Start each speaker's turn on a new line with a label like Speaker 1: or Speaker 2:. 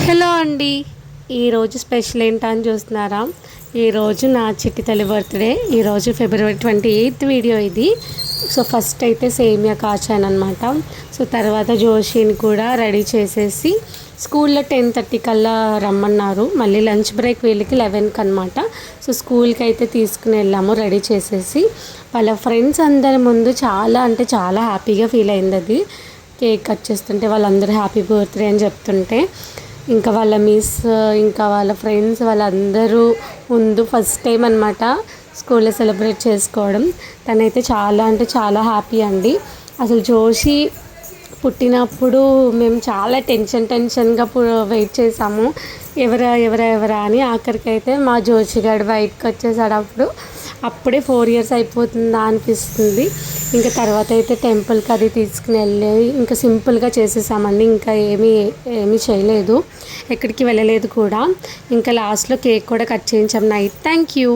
Speaker 1: Hello అండి. ఈరోజు special ఏంటని చూస్తున్నారా? ఈరోజు నా చిట్టి తల్లి బర్త్డే. ఈరోజు February 28th వీడియో ఇది. సో ఫస్ట్ అయితే సేమియా కాచాను అనమాట. సో తర్వాత జోషిని కూడా రెడీ చేసేసి స్కూల్లో 10:30 కల్లా రమ్మన్నారు. మళ్ళీ లంచ్ బ్రేక్ వీళ్ళకి 11కి అనమాట. సో స్కూల్కి అయితే తీసుకుని వెళ్ళాము రెడీ చేసేసి. వాళ్ళ ఫ్రెండ్స్ అందరి ముందు చాలా అంటే చాలా హ్యాపీగా ఫీల్ అయింది. అది కేక్ కట్ చేస్తుంటే వాళ్ళందరూ హ్యాపీ బర్త్డే అని చెప్తుంటే ఇంకా వాళ్ళ మిస్ ఇంకా వాళ్ళ ఫ్రెండ్స్ వాళ్ళందరూ ముందు ఫస్ట్ టైం అనమాట స్కూల్లో సెలబ్రేట్ చేసుకోవడం. తనైతే చాలా అంటే చాలా హ్యాపీ అండి. అసలు జోషి పుట్టినప్పుడు మేము చాలా టెన్షన్గా వెయిట్ చేసాము, ఎవరా అని. ఆఖరికి అయితే మా జోషిగాడు బయటకు వచ్చేసాడు. అప్పుడే 4 years అయిపోతుందా అనిపిస్తుంది. ఇంకా తర్వాత అయితే టెంపుల్కి అది తీసుకుని వెళ్ళి ఇంకా సింపుల్గా చేసేసామండి. ఇంకా ఏమీ చేయలేదు, ఎక్కడికి వెళ్ళలేదు కూడా. ఇంకా లాస్ట్లో కేక్ కూడా కట్ చేయించాం నైట్. Thank you.